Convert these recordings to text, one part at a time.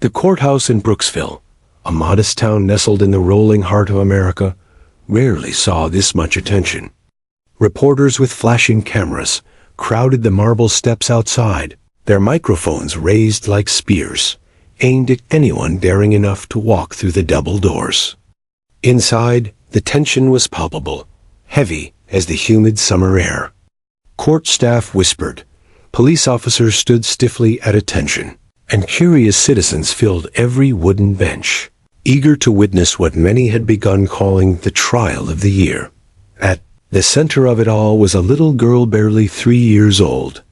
The courthouse in Brooksville, a modest town nestled in the rolling heart of America, rarely saw this much attention. Reporters with flashing cameras crowded the marble steps outside, their microphones raised like spears, aimed at anyone daring enough to walk through the double doors. Inside, the tension was palpable, heavy as the humid summer air. Court staff whispered, police officers stood stiffly at attention, and curious citizens filled every wooden bench, eager to witness what many had begun calling the trial of the year. At the center of it all was a little girl barely 3 years old.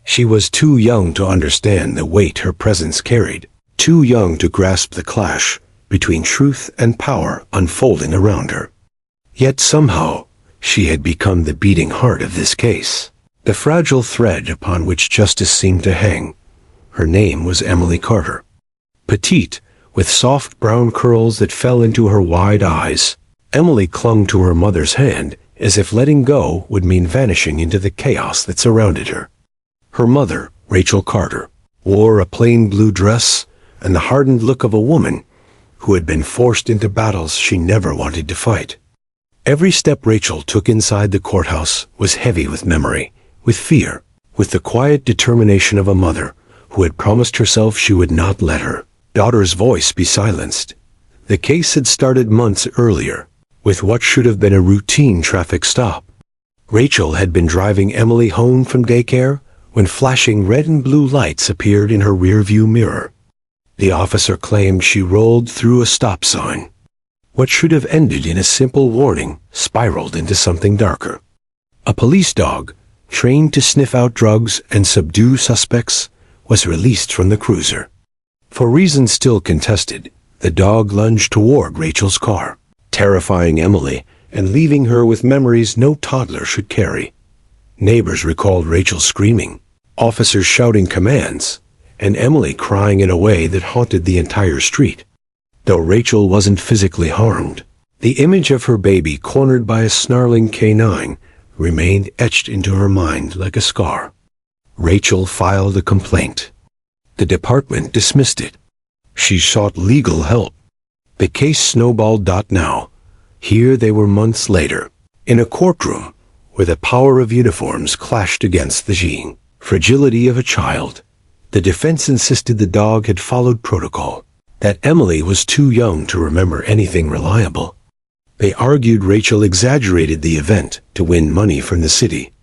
She was too young to understand the weight her presence carried, too young to grasp the clash between truth and power unfolding around her. Yet somehow, she had become the beating heart of this case, the fragile thread upon which justice seemed to hang. Her name was Emily Carter. Petite, with soft brown curls that fell into her wide eyes, Emily clung to her mother's hand as if letting go would mean vanishing into the chaos that surrounded her. Her mother, Rachel Carter, wore a plain blue dress and the hardened look of a woman who had been forced into battles she never wanted to fight. Every step Rachel took inside the courthouse was heavy with memory, with fear, with the quiet determination of a mother who had promised herself she would not let her daughter's voice be silenced. The case had started months earlier, with what should have been a routine traffic stop. Rachel had been driving Emily home from daycare when flashing red and blue lights appeared in her rearview mirror. The officer claimed she rolled through a stop sign. What should have ended in a simple warning spiraled into something darker. A police dog, trained to sniff out drugs and subdue suspects, was released from the cruiser. For reasons still contested, the dog lunged toward Rachel's car, terrifying Emily and leaving her with memories no toddler should carry. Neighbors recalled Rachel screaming, officers shouting commands, and Emily crying in a way that haunted the entire street. Though Rachel wasn't physically harmed, the image of her baby cornered by a snarling canine remained etched into her mind like a scar. Rachel filed a complaint. The department dismissed it. She sought legal help. The case snowballed. Now, here they were months later, in a courtroom where the power of uniforms clashed against the fragility of a child. The defense insisted the dog had followed protocol, that Emily was too young to remember anything reliable. They argued Rachel exaggerated the event to win money from the city.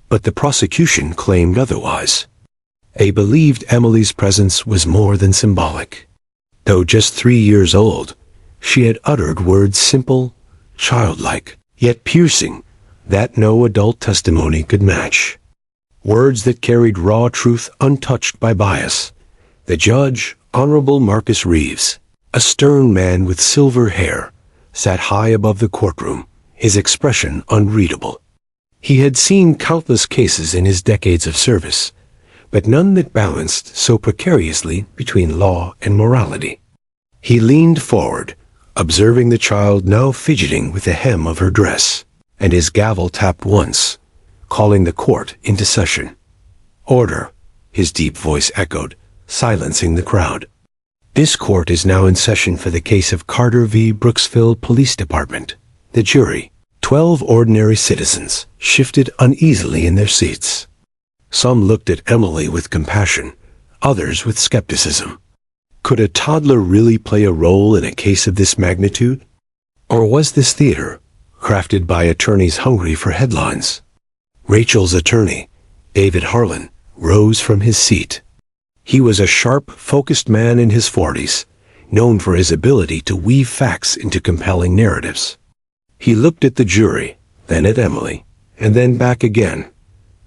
But the prosecution claimed otherwise. They believed Emily's presence was more than symbolic. Though just 3 years old, she had uttered words simple, childlike, yet piercing, that no adult testimony could match. Words that carried raw truth untouched by bias. The judge, Honorable Marcus Reeves, a stern man with silver hair, sat high above the courtroom, his expression unreadable. He had seen countless cases in his decades of service, but none that balanced so precariously between law and morality. He leaned forward, observing the child now fidgeting with the hem of her dress, and his gavel tapped once, calling the court into session. Order, his deep voice echoed, silencing the crowd. This court is now in session for the case of Carter v. Brooksville Police Department. The jury, 12 ordinary citizens, shifted uneasily in their seats. Some looked at Emily with compassion, others with skepticism. Could a toddler really play a role in a case of this magnitude? Or was this theater, crafted by attorneys hungry for headlines? Rachel's attorney, David Harlan, rose from his seat. He was a sharp, focused man in his 40s, known for his ability to weave facts into compelling narratives. He looked at the jury, then at Emily, and then back again.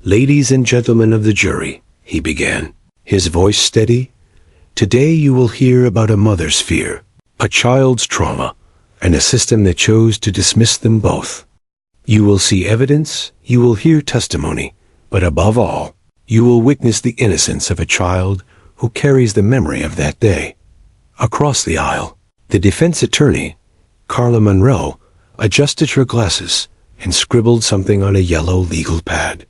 Ladies and gentlemen of the jury, he began, his voice steady. Today you will hear about a mother's fear, a child's trauma, and a system that chose to dismiss them both. You will see evidence, you will hear testimony, but above all, you will witness the innocence of a child who carries the memory of that day. Across the aisle, the defense attorney, Carla Monroe, adjusted her glasses and scribbled something on a yellow legal pad.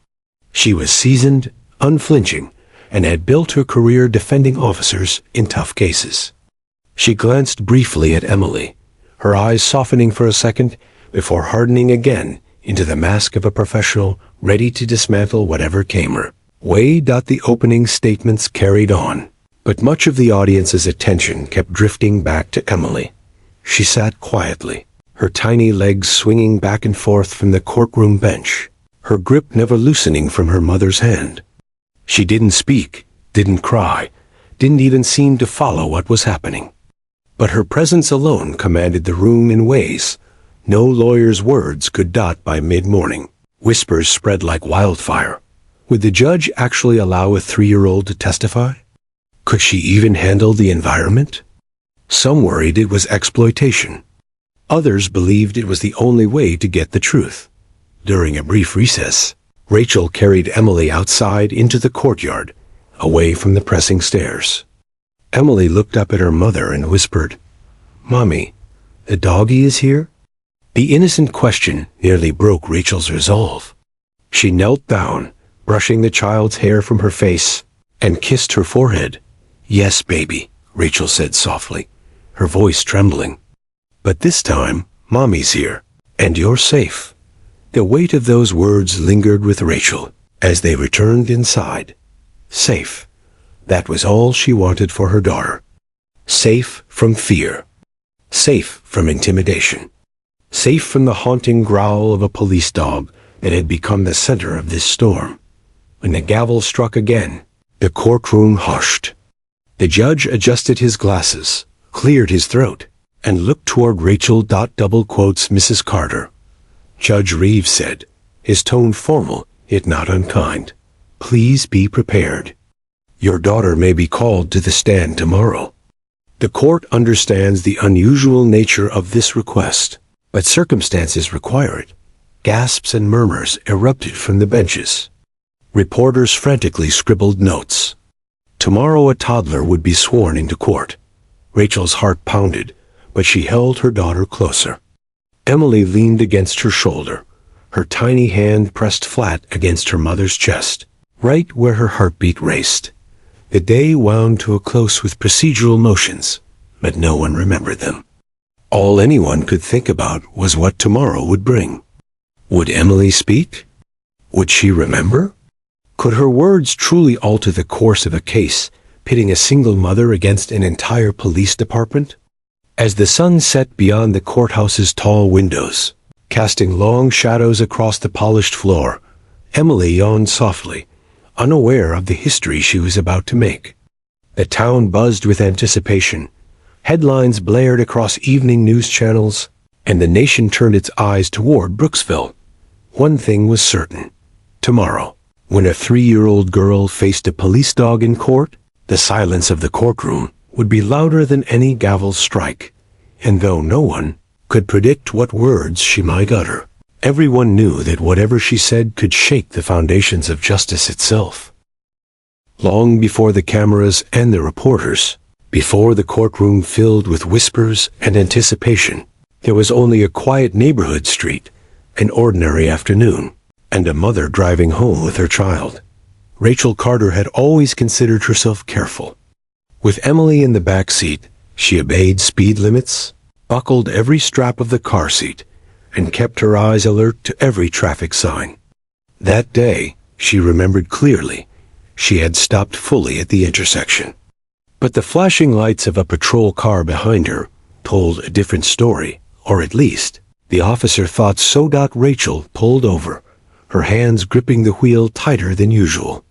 She was seasoned, unflinching, and had built her career defending officers in tough cases. She glanced briefly at Emily, her eyes softening for a second before hardening again into the mask of a professional ready to dismantle whatever came her way. The opening statements carried on, but much of the audience's attention kept drifting back to Emily. She sat quietly, her tiny legs swinging back and forth from the courtroom bench, her grip never loosening from her mother's hand. She didn't speak, didn't cry, didn't even seem to follow what was happening. But her presence alone commanded the room in ways no lawyer's words could. By mid-morning, whispers spread like wildfire. Would the judge actually allow a 3-year-old to testify? Could she even handle the environment? Some worried it was exploitation. Others believed it was the only way to get the truth. During a brief recess, Rachel carried Emily outside into the courtyard, away from the pressing stairs. Emily looked up at her mother and whispered, "Mommy, the doggy is here?" The innocent question nearly broke Rachel's resolve. She knelt down, brushing the child's hair from her face, and kissed her forehead. "Yes, baby," Rachel said softly, her voice trembling. "But this time, Mommy's here, and you're safe." The weight of those words lingered with Rachel as they returned inside. Safe. That was all she wanted for her daughter. Safe from fear. Safe from intimidation. Safe from the haunting growl of a police dog that had become the center of this storm. When the gavel struck again, the courtroom hushed. The judge adjusted his glasses, cleared his throat, and looked toward Rachel. Double quotes Mrs. Carter. Judge Reeves said, his tone formal, yet not unkind. "Please be prepared. Your daughter may be called to the stand tomorrow. The court understands the unusual nature of this request, but circumstances require it." Gasps and murmurs erupted from the benches. Reporters frantically scribbled notes. Tomorrow a toddler would be sworn into court. Rachel's heart pounded, but she held her daughter closer. Emily leaned against her shoulder, her tiny hand pressed flat against her mother's chest, right where her heartbeat raced. The day wound to a close with procedural motions, but no one remembered them. All anyone could think about was what tomorrow would bring. Would Emily speak? Would she remember? Could her words truly alter the course of a case, pitting a single mother against an entire police department? As the sun set beyond the courthouse's tall windows, casting long shadows across the polished floor, Emily yawned softly, unaware of the history she was about to make. The town buzzed with anticipation. Headlines blared across evening news channels, and the nation turned its eyes toward Brooksville. One thing was certain. Tomorrow, when a 3-year-old girl faced a police dog in court, the silence of the courtroom would be louder than any gavel strike. And though no one could predict what words she might utter, everyone knew that whatever she said could shake the foundations of justice itself. Long before the cameras and the reporters, before the courtroom filled with whispers and anticipation, there was only a quiet neighborhood street, an ordinary afternoon, and a mother driving home with her child. Rachel Carter had always considered herself careful. With Emily in the back seat, she obeyed speed limits, buckled every strap of the car seat, and kept her eyes alert to every traffic sign. That day, she remembered clearly, she had stopped fully at the intersection. But the flashing lights of a patrol car behind her told a different story, or at least, the officer thought so. Rachel pulled over, her hands gripping the wheel tighter than usual.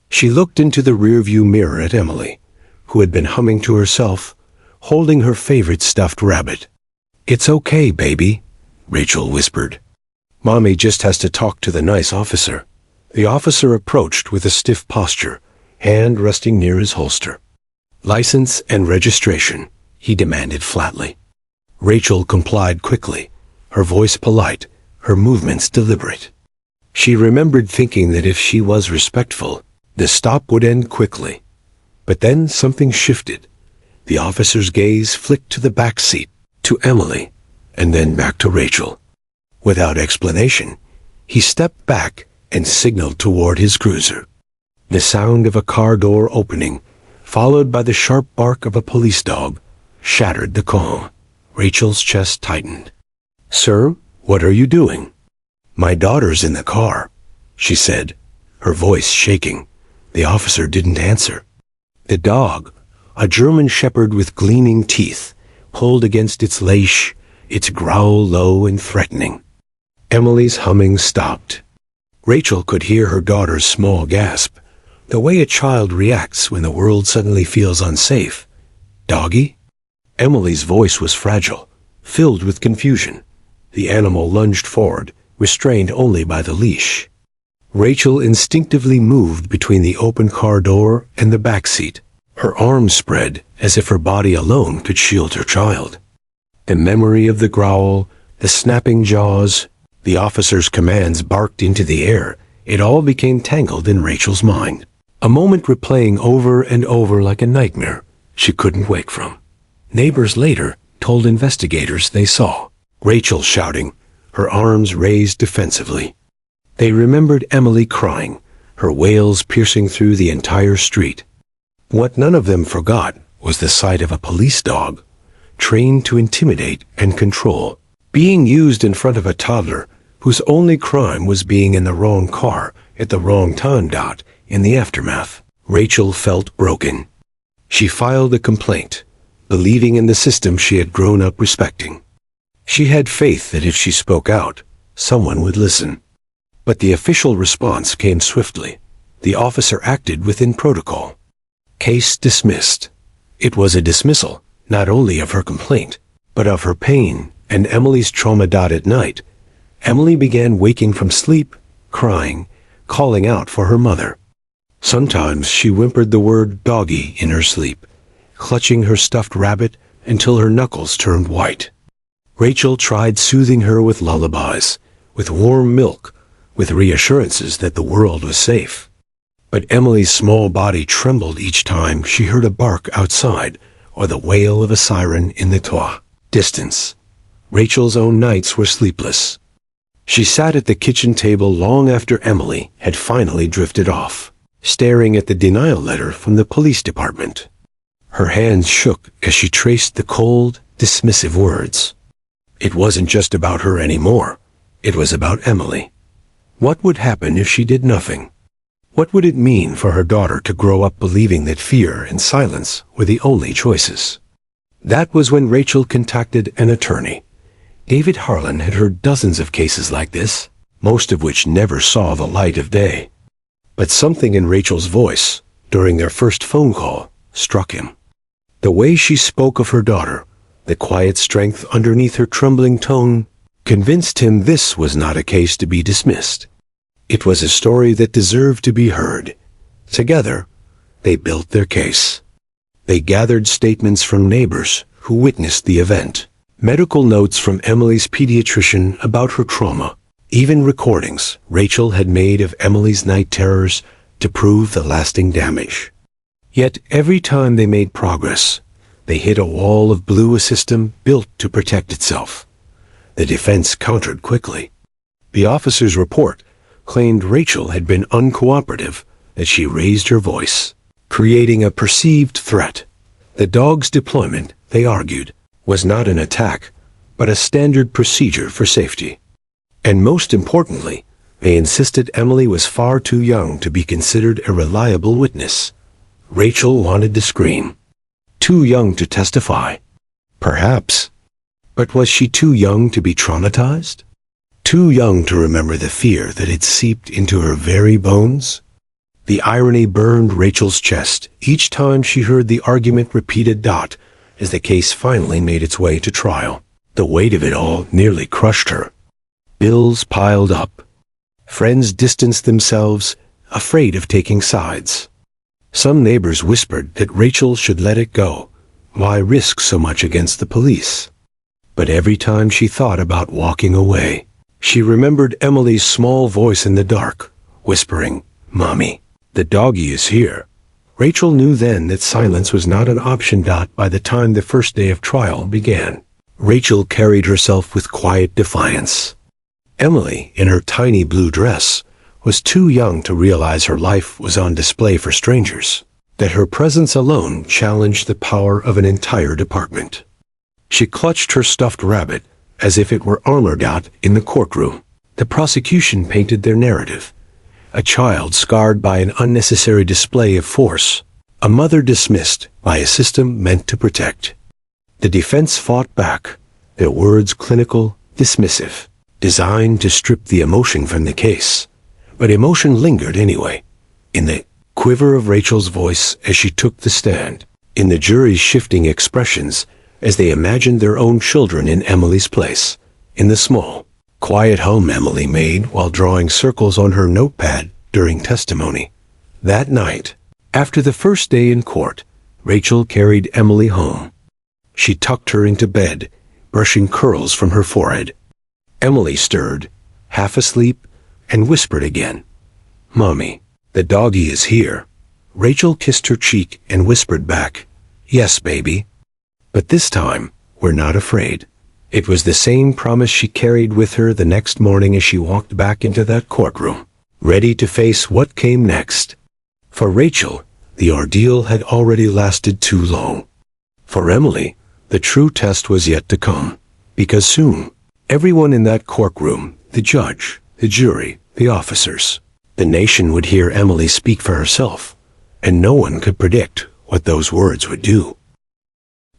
She looked into the rearview mirror at Emily, who had been humming to herself, holding her favorite stuffed rabbit. "It's okay, baby," Rachel whispered. "Mommy just has to talk to the nice officer." The officer approached with a stiff posture, hand resting near his holster. "License and registration," he demanded flatly. Rachel complied quickly, her voice polite, her movements deliberate. She remembered thinking that if she was respectful, the stop would end quickly. But then something shifted. The officer's gaze flicked to the back seat, to Emily, and then back to Rachel. Without explanation, he stepped back and signaled toward his cruiser. The sound of a car door opening, followed by the sharp bark of a police dog, shattered the calm. Rachel's chest tightened. "Sir, what are you doing?" "My daughter's in the car," she said, her voice shaking. The officer didn't answer. The dog, a German shepherd with gleaming teeth, pulled against its leash, its growl low and threatening. Emily's humming stopped. Rachel could hear her daughter's small gasp, the way a child reacts when the world suddenly feels unsafe. "Doggy?" Emily's voice was fragile, filled with confusion. The animal lunged forward, restrained only by the leash. Rachel instinctively moved between the open car door and the back seat, her arms spread as if her body alone could shield her child. The memory of the growl, the snapping jaws, the officer's commands barked into the air. It all became tangled in Rachel's mind. A moment replaying over and over like a nightmare she couldn't wake from. Neighbors later told investigators they saw Rachel shouting, her arms raised defensively. They remembered Emily crying, her wails piercing through the entire street. What none of them forgot was the sight of a police dog, trained to intimidate and control, being used in front of a toddler whose only crime was being in the wrong car at the wrong time. In the aftermath, Rachel felt broken. She filed a complaint, believing in the system she had grown up respecting. She had faith that if she spoke out, someone would listen. But the official response came swiftly. The officer acted within protocol. Case dismissed. It was a dismissal, not only of her complaint, but of her pain and Emily's trauma. At night, Emily began waking from sleep, crying, calling out for her mother. Sometimes she whimpered the word doggy in her sleep, clutching her stuffed rabbit until her knuckles turned white. Rachel tried soothing her with lullabies, with warm milk, with reassurances that the world was safe. But Emily's small body trembled each time she heard a bark outside or the wail of a siren in the distance. Rachel's own nights were sleepless. She sat at the kitchen table long after Emily had finally drifted off, staring at the denial letter from the police department. Her hands shook as she traced the cold, dismissive words. It wasn't just about her anymore. It was about Emily. What would happen if she did nothing? What would it mean for her daughter to grow up believing that fear and silence were the only choices? That was when Rachel contacted an attorney. David Harlan had heard dozens of cases like this, most of which never saw the light of day. But something in Rachel's voice, during their first phone call, struck him. The way she spoke of her daughter, the quiet strength underneath her trembling tone, convinced him this was not a case to be dismissed. It was a story that deserved to be heard. Together, they built their case. They gathered statements from neighbors who witnessed the event, medical notes from Emily's pediatrician about her trauma, even recordings Rachel had made of Emily's night terrors to prove the lasting damage. Yet every time they made progress, they hit a wall of blue, a system built to protect itself. The defense countered quickly. The officer's report claimed Rachel had been uncooperative, that she raised her voice, creating a perceived threat. The dog's deployment, they argued, was not an attack, but a standard procedure for safety. And most importantly, they insisted Emily was far too young to be considered a reliable witness. Rachel wanted to scream. Too young to testify? Perhaps. But was she too young to be traumatized? Too young to remember the fear that had seeped into her very bones? The irony burned Rachel's chest each time she heard the argument repeated. As the case finally made its way to trial, the weight of it all nearly crushed her. Bills piled up. Friends distanced themselves, afraid of taking sides. Some neighbors whispered that Rachel should let it go. Why risk so much against the police? But every time she thought about walking away, she remembered Emily's small voice in the dark, whispering, "Mommy, the doggy is here." Rachel knew then that silence was not an option. By the time the first day of trial began, Rachel carried herself with quiet defiance. Emily, in her tiny blue dress, was too young to realize her life was on display for strangers, that her presence alone challenged the power of an entire department. She clutched her stuffed rabbit as if it were armored out in the courtroom. The prosecution painted their narrative. A child scarred by an unnecessary display of force. A mother dismissed by a system meant to protect. The defense fought back, their words clinical, dismissive, designed to strip the emotion from the case. But emotion lingered anyway, in the quiver of Rachel's voice as she took the stand, in the jury's shifting expressions as they imagined their own children in Emily's place, in the small, quiet home Emily made while drawing circles on her notepad during testimony. That night, after the first day in court, Rachel carried Emily home. She tucked her into bed, brushing curls from her forehead. Emily stirred, half asleep, and whispered again, "Mommy, the doggy is here." Rachel kissed her cheek and whispered back, "Yes, baby." But this time, we're not afraid. It was the same promise she carried with her the next morning as she walked back into that courtroom, ready to face what came next. For Rachel, the ordeal had already lasted too long. For Emily, the true test was yet to come, because soon, everyone in that courtroom, the judge, the jury, the officers, the nation would hear Emily speak for herself, and no one could predict what those words would do.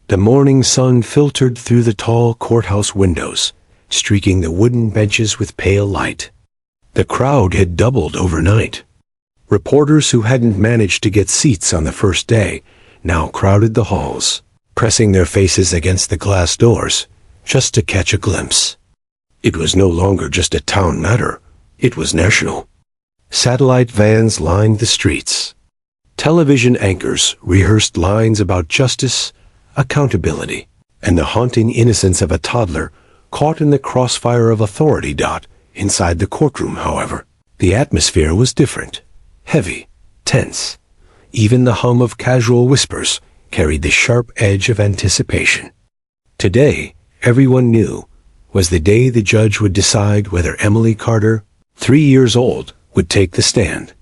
The morning sun filtered through the tall courthouse windows, streaking the wooden benches with pale light. The crowd had doubled overnight. Reporters who hadn't managed to get seats on the first day now crowded the halls, pressing their faces against the glass doors just to catch a glimpse. It was no longer just a town matter, it was national. Satellite vans lined the streets. Television anchors rehearsed lines about justice, accountability, and the haunting innocence of a toddler caught in the crossfire of authority. Inside the courtroom, however, the atmosphere was different. Heavy, tense. Even the hum of casual whispers carried the sharp edge of anticipation. Today, everyone knew, was the day the judge would decide whether Emily Carter, 3 years old, would take the stand.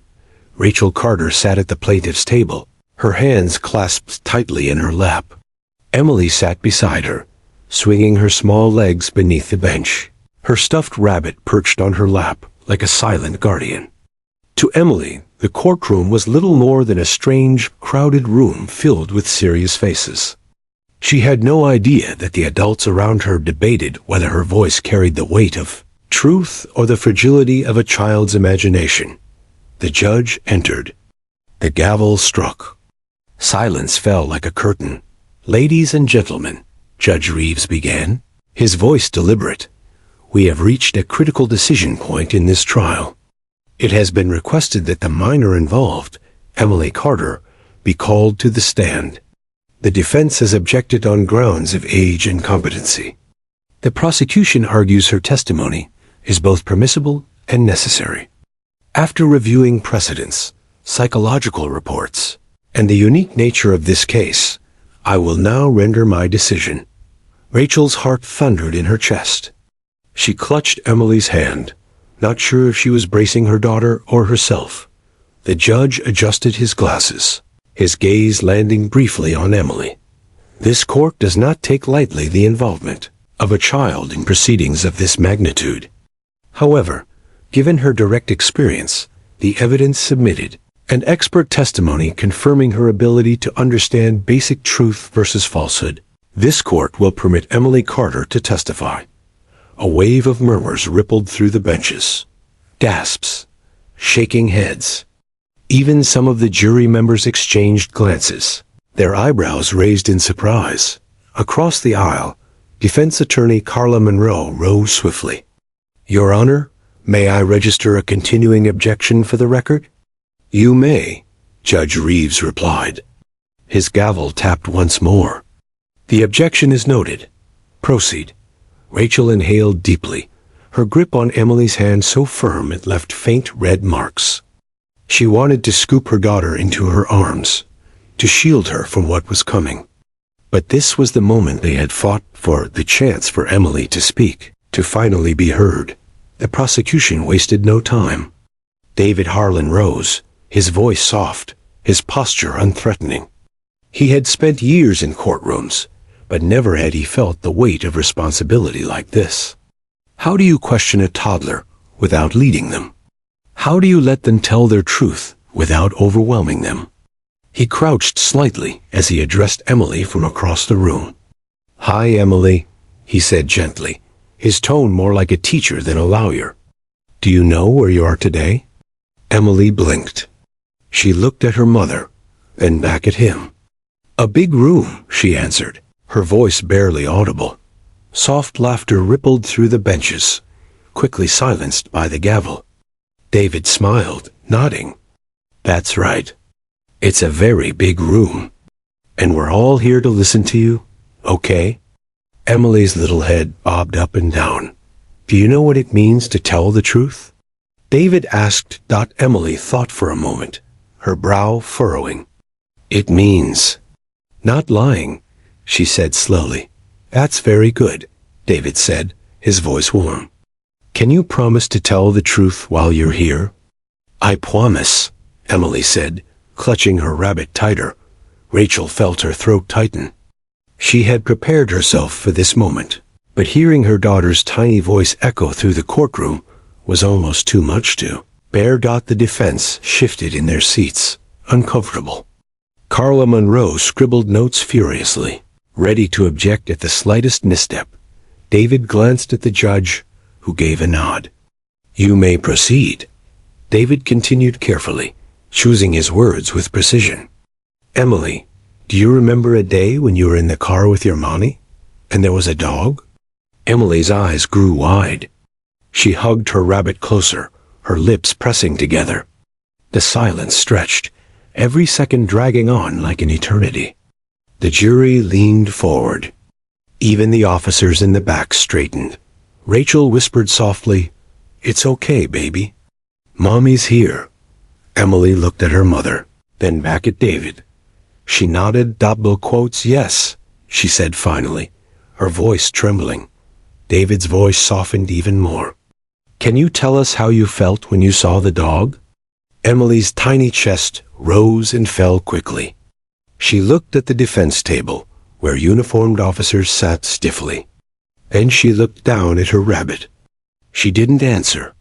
Rachel Carter sat at the plaintiff's table, her hands clasped tightly in her lap. Emily sat beside her, swinging her small legs beneath the bench, her stuffed rabbit perched on her lap like a silent guardian. To Emily, the courtroom was little more than a strange, crowded room filled with serious faces. She had no idea that the adults around her debated whether her voice carried the weight of truth or the fragility of a child's imagination. The judge entered. The gavel struck. Silence fell like a curtain. "Ladies and gentlemen," Judge Reeves began, his voice deliberate, "we have reached a critical decision point in this trial. It has been requested that the minor involved, Emily Carter, be called to the stand. The defense has objected on grounds of age and competency. The prosecution argues her testimony is both permissible and necessary. After reviewing precedents, psychological reports, and the unique nature of this case, I will now render my decision." Rachel's heart thundered in her chest. She clutched Emily's hand, not sure if she was bracing her daughter or herself. The judge adjusted his glasses, his gaze landing briefly on Emily. This court does not take lightly the involvement of a child in proceedings of this magnitude. However, given her direct experience, the evidence submitted, and expert testimony confirming her ability to understand basic truth versus falsehood, this court will permit Emily Carter to testify. A wave of murmurs rippled through the benches. Gasps, shaking heads. Even some of the jury members exchanged glances, their eyebrows raised in surprise. Across the aisle, defense attorney Carla Monroe rose swiftly. "Your Honor, may I register a continuing objection for the record?" "You may," Judge Reeves replied. His gavel tapped once more. "The objection is noted. Proceed." Rachel inhaled deeply, her grip on Emily's hand so firm it left faint red marks. She wanted to scoop her daughter into her arms, to shield her from what was coming. But this was the moment they had fought for, the chance for Emily to speak, to finally be heard. The prosecution wasted no time. David Harlan rose, his voice soft, his posture unthreatening. He had spent years in courtrooms, but never had he felt the weight of responsibility like this. How do you question a toddler without leading them? How do you let them tell their truth without overwhelming them? He crouched slightly as he addressed Emily from across the room. "Hi, Emily," he said gently, his tone more like a teacher than a lawyer. "Do you know where you are today?" Emily blinked. She looked at her mother, then back at him. "A big room," she answered, her voice barely audible. Soft laughter rippled through the benches, quickly silenced by the gavel. David smiled, nodding. "That's right. It's a very big room. And we're all here to listen to you, okay?" Emily's little head bobbed up and down. "Do you know what it means to tell the truth?" David asked. Emily thought for a moment, her brow furrowing. "It means not lying," she said slowly. "That's very good," David said, his voice warm. "Can you promise to tell the truth while you're here?" "I promise," Emily said, clutching her rabbit tighter. Rachel felt her throat tighten. She had prepared herself for this moment, but hearing her daughter's tiny voice echo through the courtroom was almost too much to bear. The defense shifted in their seats, uncomfortable. Carla Monroe scribbled notes furiously, ready to object at the slightest misstep. David glanced at the judge, who gave a nod. "You may proceed," David continued carefully, choosing his words with precision. "Emily, do you remember a day when you were in the car with your mommy, and there was a dog?" Emily's eyes grew wide. She hugged her rabbit closer, her lips pressing together. The silence stretched, every second dragging on like an eternity. The jury leaned forward. Even the officers in the back straightened. Rachel whispered softly, "It's okay, baby. Mommy's here." Emily looked at her mother, then back at David. She nodded. Double quotes, "Yes," she said finally, her voice trembling. David's voice softened even more. "Can you tell us how you felt when you saw the dog?" Emily's tiny chest rose and fell quickly. She looked at the defense table, where uniformed officers sat stiffly. Then she looked down at her rabbit. She didn't answer.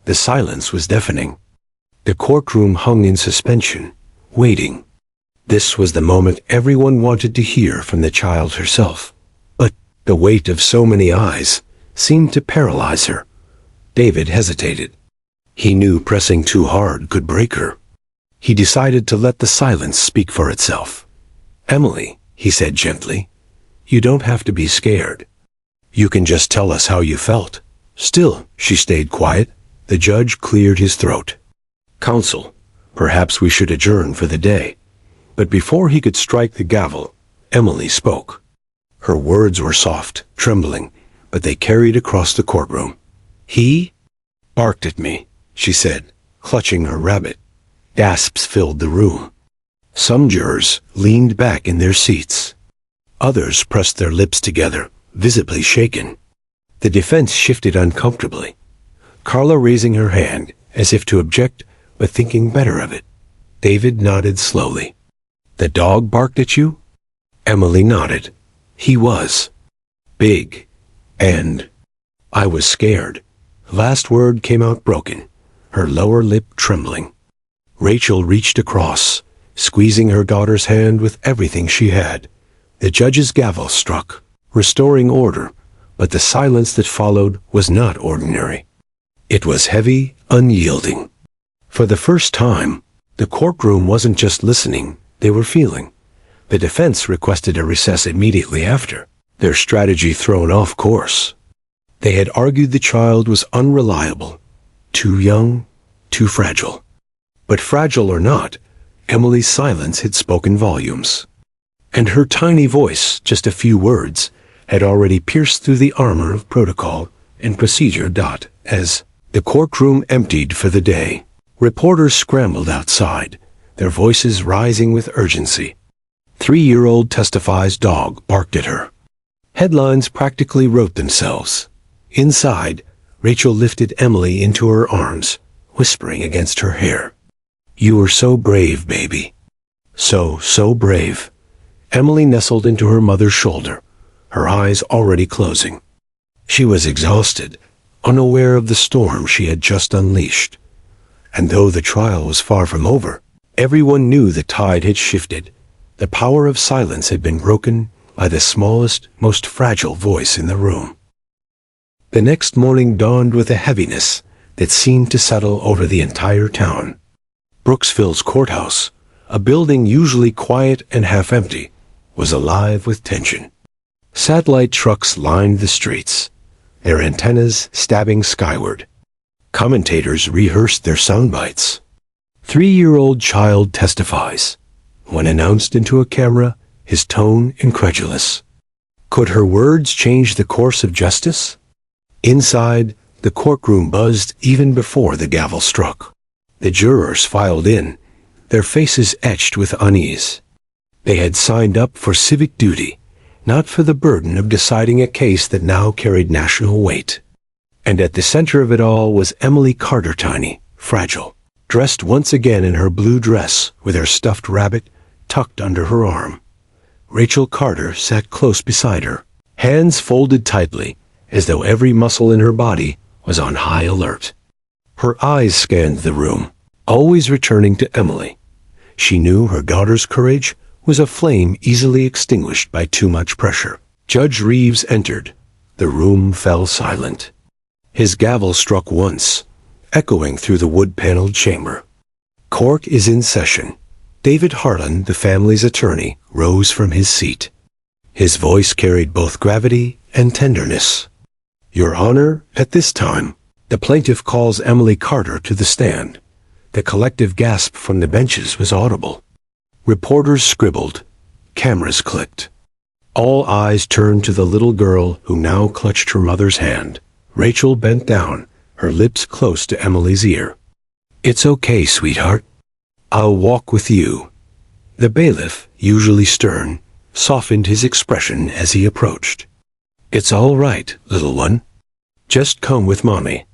The silence was deafening. The courtroom hung in suspension, waiting. This was the moment everyone wanted to hear from the child herself. But the weight of so many eyes seemed to paralyze her. David hesitated. He knew pressing too hard could break her. He decided to let the silence speak for itself. "Emily," he said gently, "you don't have to be scared. You can just tell us how you felt." Still, she stayed quiet. The judge cleared his throat. "Counsel, perhaps we should adjourn for the day." But before he could strike the gavel, Emily spoke. Her words were soft, trembling, but they carried across the courtroom. "He barked at me," she said, clutching her rabbit. Gasps filled the room. Some jurors leaned back in their seats. Others pressed their lips together, visibly shaken. The defense shifted uncomfortably, Carla raising her hand as if to object, but thinking better of it. David nodded slowly. "The dog barked at you?" Emily nodded. "He was big, and I was scared." Last word came out broken, her lower lip trembling. Rachel reached across, squeezing her daughter's hand with everything she had. The judge's gavel struck, restoring order, but the silence that followed was not ordinary. It was heavy, unyielding. For the first time, the courtroom wasn't just listening, they were feeling. The defense requested a recess immediately after, their strategy thrown off course. They had argued the child was unreliable, too young, too fragile. But fragile or not, Emily's silence had spoken volumes. And her tiny voice, just a few words, had already pierced through the armor of protocol and procedure. As the courtroom emptied for the day, reporters scrambled outside, their voices rising with urgency. 3-year-old testifies dog barked at her. Headlines practically wrote themselves. Inside, Rachel lifted Emily into her arms, whispering against her hair. "You were so brave, baby. So brave." Emily nestled into her mother's shoulder, her eyes already closing. She was exhausted, unaware of the storm she had just unleashed. And though the trial was far from over, everyone knew the tide had shifted. The power of silence had been broken by the smallest, most fragile voice in the room. The next morning dawned with a heaviness that seemed to settle over the entire town. Brooksville's courthouse, a building usually quiet and half-empty, was alive with tension. Satellite trucks lined the streets, their antennas stabbing skyward. Commentators rehearsed their sound bites. 3-year-old child testifies. When announced into a camera, his tone incredulous. Could her words change the course of justice? Inside, the courtroom buzzed even before the gavel struck. The jurors filed in, their faces etched with unease. They had signed up for civic duty, not for the burden of deciding a case that now carried national weight. And at the center of it all was Emily Carter, tiny, fragile, dressed once again in her blue dress with her stuffed rabbit tucked under her arm. Rachel Carter sat close beside her, hands folded tightly, as though every muscle in her body was on high alert. Her eyes scanned the room, always returning to Emily. She knew her daughter's courage was a flame easily extinguished by too much pressure. Judge Reeves entered. The room fell silent. His gavel struck once, echoing through the wood-paneled chamber. Court is in session. David Harlan, the family's attorney, rose from his seat. His voice carried both gravity and tenderness. "Your Honor, at this time," the plaintiff calls Emily Carter to the stand. The collective gasp from the benches was audible. Reporters scribbled. Cameras clicked. All eyes turned to the little girl who now clutched her mother's hand. Rachel bent down, her lips close to Emily's ear. "It's okay, sweetheart. I'll walk with you." The bailiff, usually stern, softened his expression as he approached. "It's all right, little one. Just come with Mommy."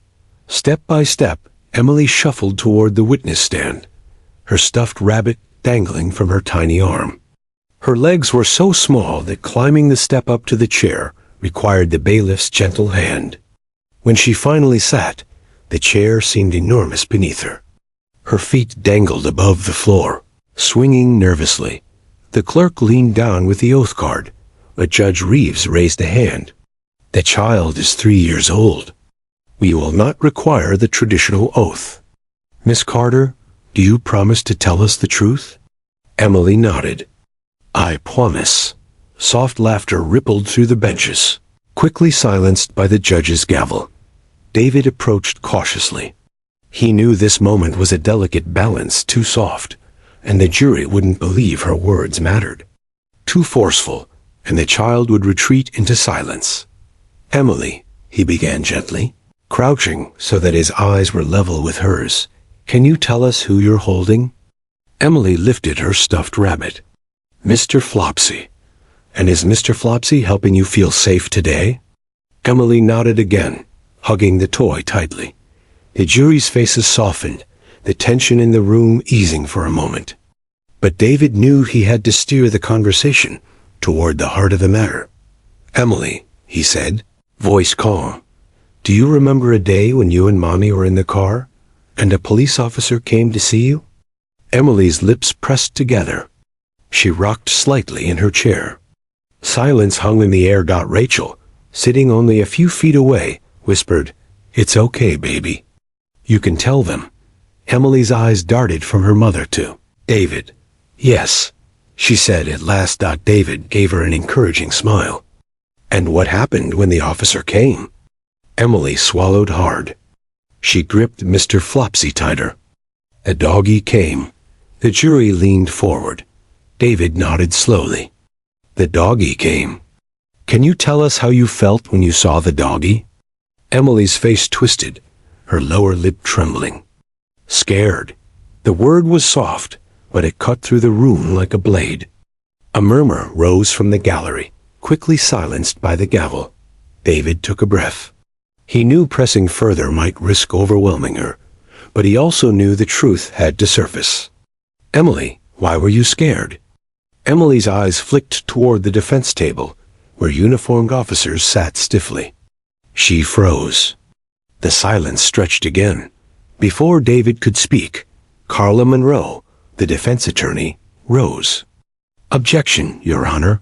Step by step, Emily shuffled toward the witness stand, her stuffed rabbit dangling from her tiny arm. Her legs were so small that climbing the step up to the chair required the bailiff's gentle hand. When she finally sat, the chair seemed enormous beneath her. Her feet dangled above the floor, swinging nervously. The clerk leaned down with the oath card, but Judge Reeves raised a hand. "The child is 3 years old. We will not require the traditional oath. Miss Carter, do you promise to tell us the truth?" Emily nodded. "I promise." Soft laughter rippled through the benches, quickly silenced by the judge's gavel. David approached cautiously. He knew this moment was a delicate balance, too soft, and the jury wouldn't believe her words mattered. Too forceful, and the child would retreat into silence. "Emily," he began gently, crouching so that his eyes were level with hers, "can you tell us who you're holding?" Emily lifted her stuffed rabbit. "Mr. Flopsy. And is Mr. Flopsy helping you feel safe today?" Emily nodded again, hugging the toy tightly. The jury's faces softened, the tension in the room easing for a moment. But David knew he had to steer the conversation toward the heart of the matter. "Emily," he said, voice calm, "do you remember a day when you and Mommy were in the car, and a police officer came to see you?" Emily's lips pressed together. She rocked slightly in her chair. Silence hung in the air. Rachel, sitting only a few feet away, whispered, "It's okay, baby. You can tell them." Emily's eyes darted from her mother to David. "Yes," she said at last. David gave her an encouraging smile. "And what happened when the officer came?" Emily swallowed hard. She gripped Mr. Flopsy tighter. "A doggy came." The jury leaned forward. David nodded slowly. "The doggy came. Can you tell us how you felt when you saw the doggy?" Emily's face twisted, her lower lip trembling. "Scared." The word was soft, but it cut through the room like a blade. A murmur rose from the gallery, quickly silenced by the gavel. David took a breath. He knew pressing further might risk overwhelming her, But he also knew the truth had to surface. "Emily, why were you scared?" Emily's eyes flicked toward the defense table, where uniformed officers sat stiffly. She froze. The silence stretched again. Before David could speak, Carla Monroe, the defense attorney, rose. "Objection, Your Honor.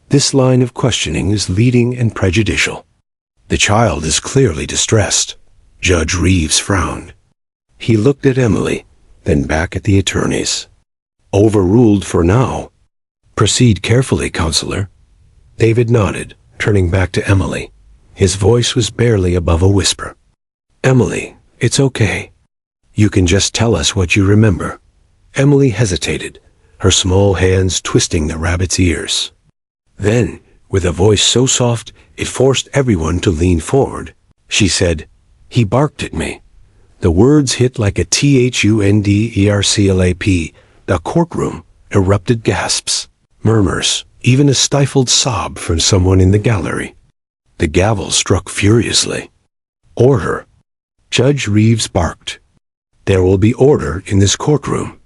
This line of questioning is leading and prejudicial. The child is clearly distressed." Judge Reeves frowned. He looked at Emily, then back at the attorneys. "Overruled for now. Proceed carefully, Counselor." David nodded, turning back to Emily. His voice was barely above a whisper. "Emily, it's okay. You can just tell us what you remember." Emily hesitated, her small hands twisting the rabbit's ears. Then, with a voice so soft it forced everyone to lean forward, she said, "He barked at me." The words hit like a thunderclap. The courtroom erupted gasps, murmurs, even a stifled sob from someone in the gallery. The gavel struck furiously. "Order!" Judge Reeves barked. "There will be order in this courtroom."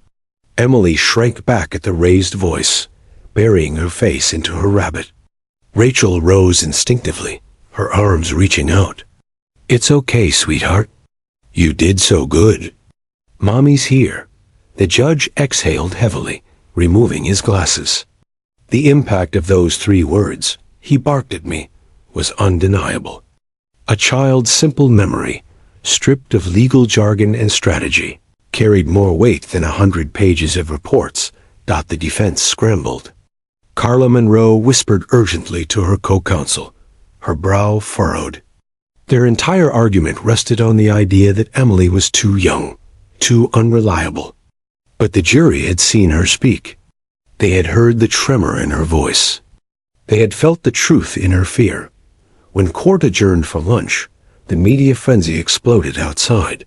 Emily shrank back at the raised voice, burying her face into her rabbit. Rachel rose instinctively, her arms reaching out. "It's okay, sweetheart. You did so good. Mommy's here." The judge exhaled heavily, removing his glasses. The impact of those 3 words, "He barked at me," was undeniable. A child's simple memory, stripped of legal jargon and strategy, carried more weight than 100 pages of reports. The defense scrambled. Carla Monroe whispered urgently to her co-counsel, her brow furrowed. Their entire argument rested on the idea that Emily was too young, too unreliable. But the jury had seen her speak. They had heard the tremor in her voice. They had felt the truth in her fear. When court adjourned for lunch, the media frenzy exploded outside.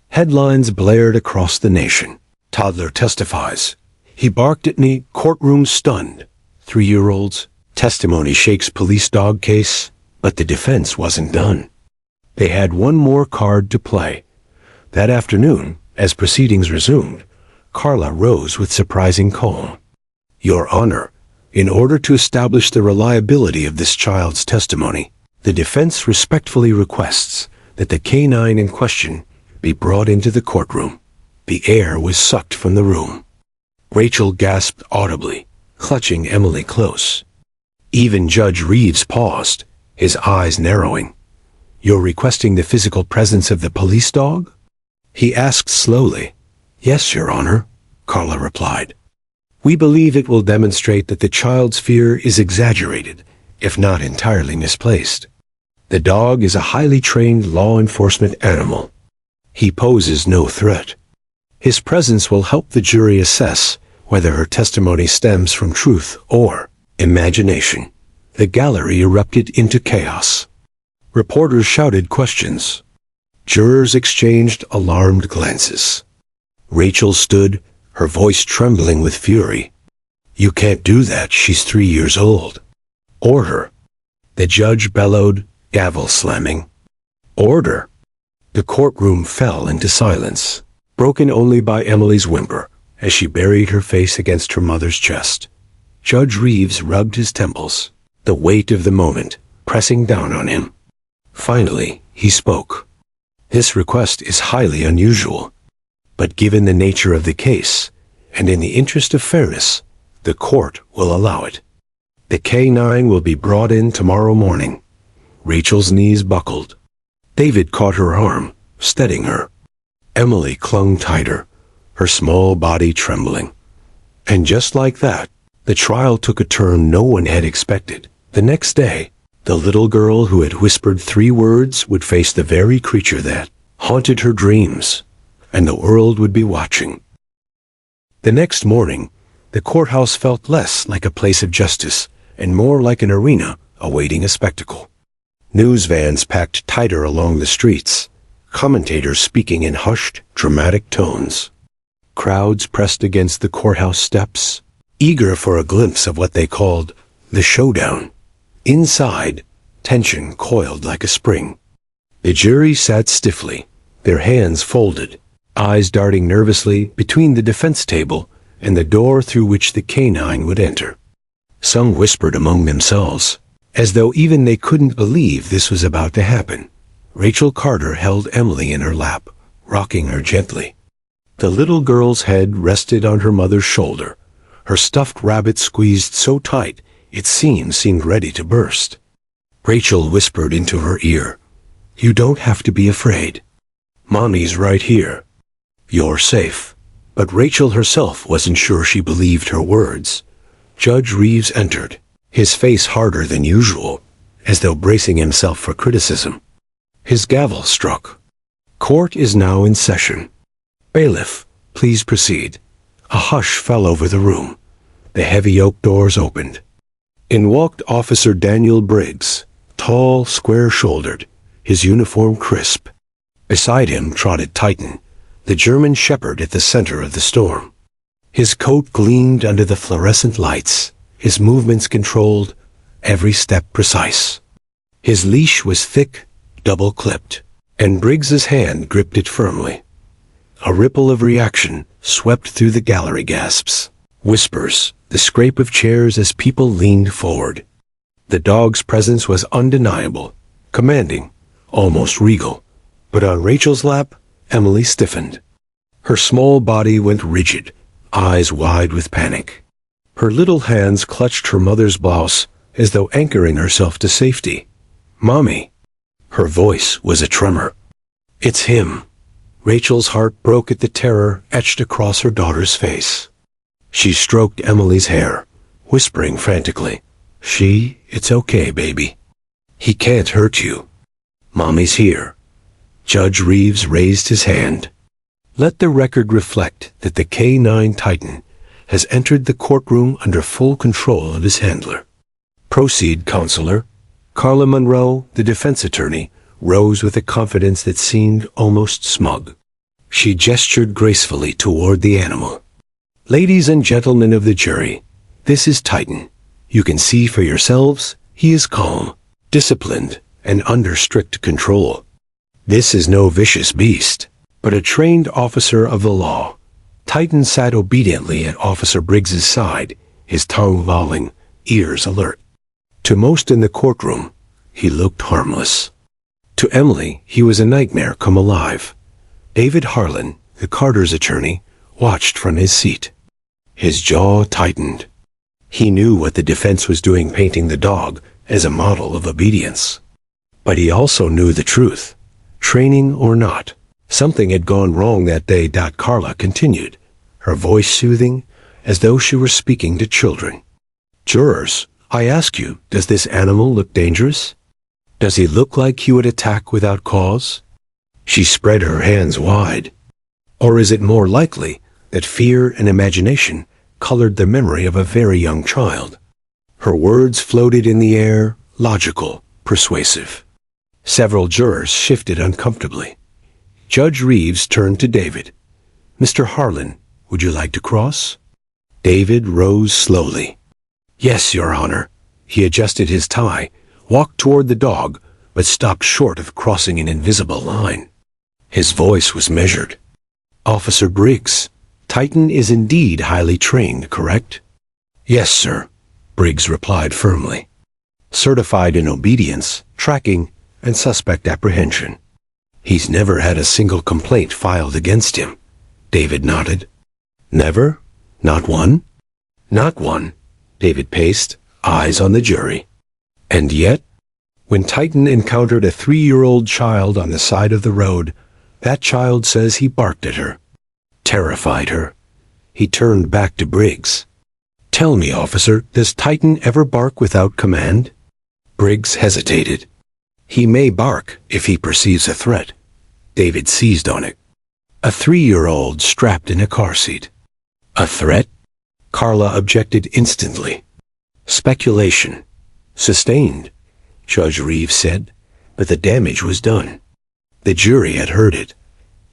Headlines blared across the nation. "Toddler testifies. He barked at me, courtroom stunned. 3-year-olds. Testimony shakes police dog case." But the defense wasn't done. They had one more card to play. That afternoon, as proceedings resumed, Carla rose with surprising calm. "Your Honor, in order to establish the reliability of this child's testimony, the defense respectfully requests that the canine in question be brought into the courtroom." The air was sucked from the room. Rachel gasped audibly, clutching Emily close. Even Judge Reeves paused, his eyes narrowing. "You're requesting the physical presence of the police dog?" he asked slowly. "Yes, Your Honor," Carla replied. "We believe it will demonstrate that the child's fear is exaggerated, if not entirely misplaced. The dog is a highly trained law enforcement animal. He poses no threat. His presence will help the jury assess whether her testimony stems from truth or imagination." The gallery erupted into chaos. Reporters shouted questions. Jurors exchanged alarmed glances. Rachel stood, her voice trembling with fury. "You can't do that, she's 3 years old." "Order!" The judge bellowed, gavel slamming. "Order!" The courtroom fell into silence, broken only by Emily's whimper as she buried her face against her mother's chest. Judge Reeves rubbed his temples, the weight of the moment pressing down on him. Finally, he spoke. "This request is highly unusual, but given the nature of the case, and in the interest of fairness, the court will allow it. The K-9 will be brought in tomorrow morning." Rachel's knees buckled. David caught her arm, steadying her. Emily clung tighter, her small body trembling. And just like that, the trial took a turn no one had expected. The next day, the little girl who had whispered 3 words would face the very creature that haunted her dreams, and the world would be watching. The next morning, the courthouse felt less like a place of justice and more like an arena awaiting a spectacle. News vans packed tighter along the streets, commentators speaking in hushed, dramatic tones. Crowds pressed against the courthouse steps, eager for a glimpse of what they called the showdown. Inside, tension coiled like a spring. The jury sat stiffly, their hands folded, eyes darting nervously between the defense table and the door through which the canine would enter. Some whispered among themselves, as though even they couldn't believe this was about to happen. Rachel Carter held Emily in her lap, rocking her gently. The little girl's head rested on her mother's shoulder, her stuffed rabbit squeezed so tight its seams seemed ready to burst. Rachel whispered into her ear, "You don't have to be afraid. Mommy's right here. You're safe." But Rachel herself wasn't sure she believed her words. Judge Reeves entered, his face harder than usual, as though bracing himself for criticism. His gavel struck. Court is now in session. Bailiff, please proceed. A hush fell over the room. The heavy oak doors opened. In walked Officer Daniel Briggs, tall, square-shouldered, his uniform crisp. Beside him trotted Titan, the German shepherd at the center of the storm. His coat gleamed under the fluorescent lights, his movements controlled, every step precise. His leash was thick, double-clipped, and Briggs's hand gripped it firmly. A ripple of reaction swept through the gallery. Gasps, whispers, the scrape of chairs as people leaned forward. The dog's presence was undeniable, commanding, almost regal. But on Rachel's lap, Emily stiffened. Her small body went rigid, eyes wide with panic. Her little hands clutched her mother's blouse as though anchoring herself to safety. "Mommy." Her voice was a tremor. "It's him." Rachel's heart broke at the terror etched across her daughter's face. She stroked Emily's hair, whispering frantically, "It's okay, baby. He can't hurt you. Mommy's here." Judge Reeves raised his hand. Let the record reflect that the K9 Titan has entered the courtroom under full control of his handler. Proceed, Counselor. Carla Monroe, the defense attorney, rose with a confidence that seemed almost smug. She gestured gracefully toward the animal. "Ladies and gentlemen of the jury, this is Titan. You can see for yourselves, he is calm, disciplined, and under strict control. This is no vicious beast, but a trained officer of the law." Titan sat obediently at Officer Briggs's side, his tongue lolling, ears alert. To most in the courtroom, he looked harmless. To Emily, he was a nightmare come alive. David Harlan, the Carter's attorney, watched from his seat. His jaw tightened. He knew what the defense was doing, painting the dog as a model of obedience. But he also knew the truth. Training or not, something had gone wrong that day. Carla continued, her voice soothing, as though she were speaking to children. "Jurors, I ask you, does this animal look dangerous? Does he look like he would attack without cause?" She spread her hands wide. "Or is it more likely that fear and imagination colored the memory of a very young child?" Her words floated in the air, logical, persuasive. Several jurors shifted uncomfortably. Judge Reeves turned to David. "Mr. Harlan, would you like to cross?" David rose slowly. "Yes, Your Honor." He adjusted his tie, walked toward the dog, but stopped short of crossing an invisible line. His voice was measured. "Officer Briggs, Titan is indeed highly trained, correct?" "Yes, sir," Briggs replied firmly. "Certified in obedience, tracking, and suspect apprehension. He's never had a single complaint filed against him." David nodded. "Never? Not one?" "Not one," David paced, eyes on the jury. "And yet, when Titan encountered a 3-year-old child on the side of the road, that child says he barked at her, terrified her." He turned back to Briggs. "Tell me, officer, does Titan ever bark without command?" Briggs hesitated. "He may bark if he perceives a threat." David seized on it. "A 3-year-old strapped in a car seat." "A threat?" Carla objected instantly. "Speculation. Sustained," Judge Reeves said, but the damage was done. The jury had heard it.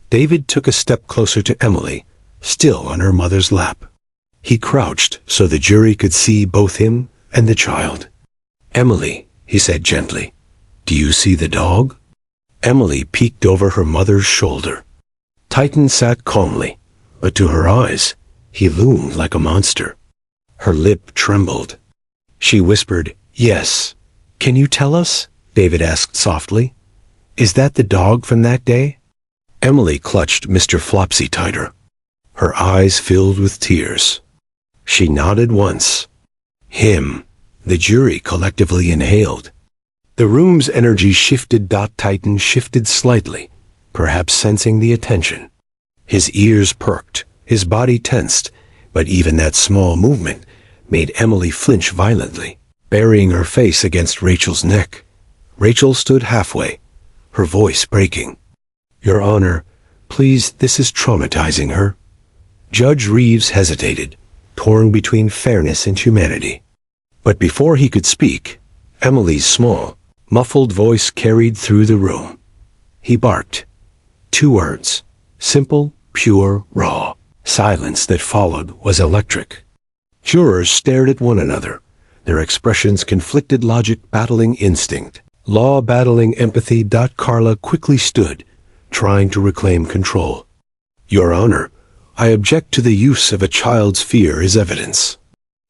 David took a step closer to Emily, still on her mother's lap. He crouched so the jury could see both him and the child. "Emily," he said gently, "do you see the dog?" Emily peeked over her mother's shoulder. Titan sat calmly, but to her eyes, he loomed like a monster. Her lip trembled. She whispered, "Yes. Can you tell us?" David asked softly. "Is that the dog from that day?" Emily clutched Mr. Flopsy tighter. Her eyes filled with tears. She nodded once. "Him," the jury collectively inhaled. The room's energy shifted. Titan shifted slightly, perhaps sensing the attention. His ears perked, his body tensed, but even that small movement made Emily flinch violently, burying her face against Rachel's neck. Rachel stood halfway, her voice breaking. "Your Honor, please, this is traumatizing her." Judge Reeves hesitated, torn between fairness and humanity. But before he could speak, Emily's small, muffled voice carried through the room. He barked. 2 words. Simple, pure, raw. Silence that followed was electric. Jurors stared at one another, their expressions conflicted, logic battling instinct, law battling empathy. Carla quickly stood, trying to reclaim control. "Your Honor, I object to the use of a child's fear as evidence.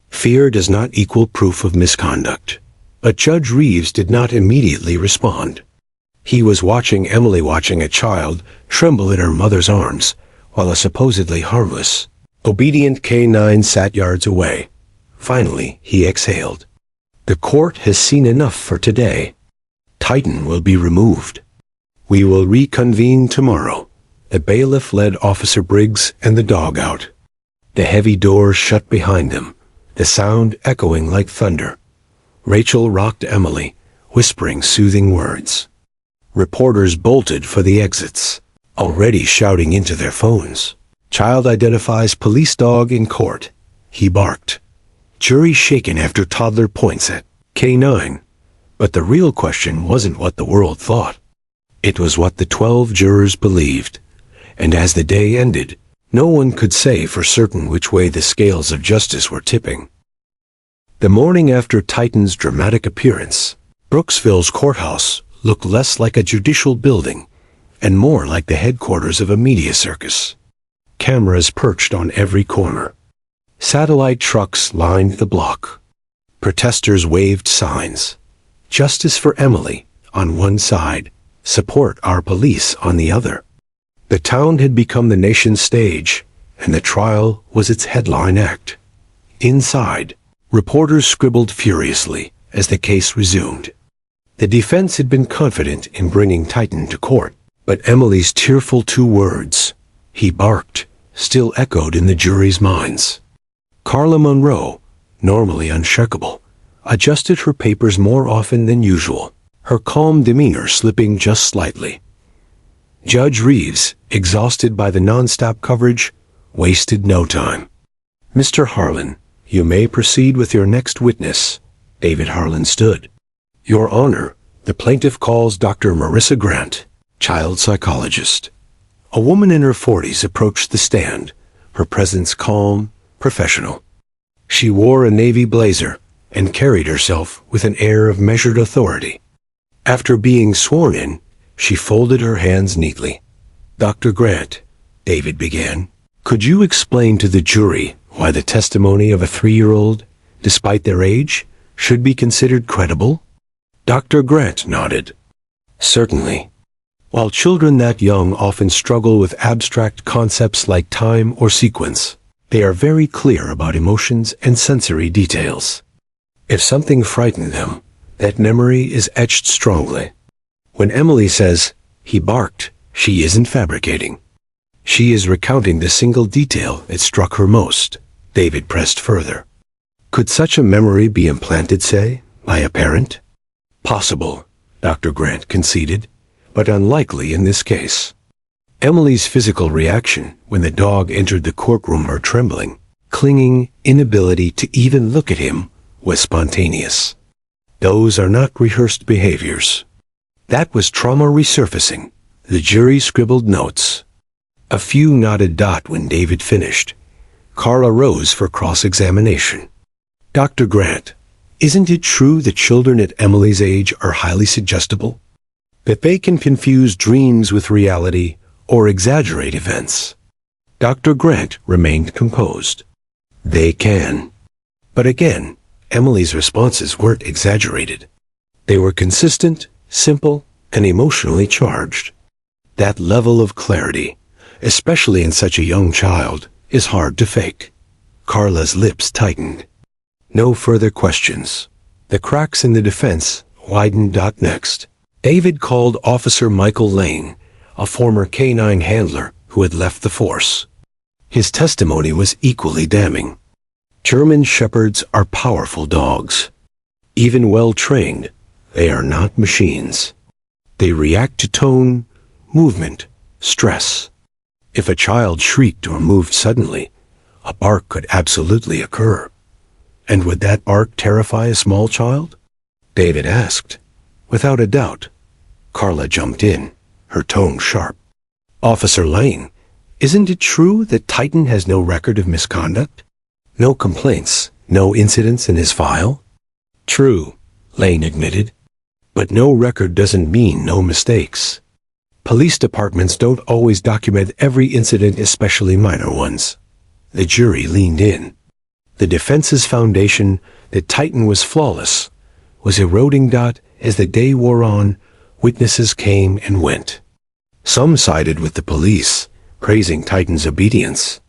Fear does not equal proof of misconduct." But Judge Reeves did not immediately respond. He was watching Emily watching a child tremble in her mother's arms, while a supposedly harmless, obedient canine sat yards away. Finally, he exhaled. "The court has seen enough for today. Titan will be removed. We will reconvene tomorrow." The bailiff led Officer Briggs and the dog out. The heavy doors shut behind them, the sound echoing like thunder. Rachel rocked Emily, whispering soothing words. Reporters bolted for the exits, already shouting into their phones. "Child identifies police dog in court," he barked. Jury shaken after toddler points at K9. But the real question wasn't what the world thought. It was what the 12 jurors believed. And as the day ended, no one could say for certain which way the scales of justice were tipping. The morning after Titan's dramatic appearance, Brooksville's courthouse looked less like a judicial building and more like the headquarters of a media circus. Cameras perched on every corner. Satellite trucks lined the block. Protesters waved signs. "Justice for Emily" on one side, "Support our police" on the other. The town had become the nation's stage, and the trial was its headline act. Inside, reporters scribbled furiously as the case resumed. The defense had been confident in bringing Titan to court, but Emily's tearful 2 words, "He barked," still echoed in the jury's minds. Carla Monroe, normally unshakable, adjusted her papers more often than usual, her calm demeanor slipping just slightly. Judge Reeves, exhausted by the nonstop coverage, wasted no time. "Mr. Harlan, you may proceed with your next witness." David Harlan stood. "Your Honor, the plaintiff calls Dr. Marissa Grant, child psychologist." A woman in her 40s approached the stand, her presence calm, professional. She wore a navy blazer and carried herself with an air of measured authority. After being sworn in, she folded her hands neatly. "Dr. Grant," David began, "could you explain to the jury why the testimony of a 3-year-old, despite their age, should be considered credible?" Dr. Grant nodded. "Certainly. While children that young often struggle with abstract concepts like time or sequence, they are very clear about emotions and sensory details. If something frightened them, that memory is etched strongly. When Emily says, 'He barked,' she isn't fabricating. She is recounting the single detail that struck her most." David pressed further. "Could such a memory be implanted, say, by a parent?" "Possible," Dr. Grant conceded, "but unlikely in this case." Emily's physical reaction when the dog entered the courtroom, her trembling, clinging inability to even look at him, was spontaneous. Those are not rehearsed behaviors. That was trauma resurfacing. The jury scribbled notes. A few nodded. When David finished, Carla rose for cross-examination. "Dr. Grant, isn't it true that children at Emily's age are highly suggestible? That they can confuse dreams with reality or exaggerate events. Dr. Grant remained composed. They can. But again, Emily's responses weren't exaggerated. They were consistent, simple, and emotionally charged. That level of clarity, especially in such a young child, is hard to fake. Carla's lips tightened. No further questions. The cracks in the defense widened. Next, David called Officer Michael Lane, a former canine handler who had left the force. His testimony was equally damning. German shepherds are powerful dogs. Even well-trained, they are not machines. They react to tone, movement, stress. If a child shrieked or moved suddenly, a bark could absolutely occur. And would that bark terrify a small child? David asked. Without a doubt. Carla jumped in, her tone sharp. Officer Lane, isn't it true that Titan has no record of misconduct? No complaints, no incidents in his file? True, Lane admitted. But no record doesn't mean no mistakes. Police departments don't always document every incident, especially minor ones. The jury leaned in. The defense's foundation that Titan was flawless was eroding. As the day wore on, witnesses came and went. Some sided with the police, praising Titan's obedience.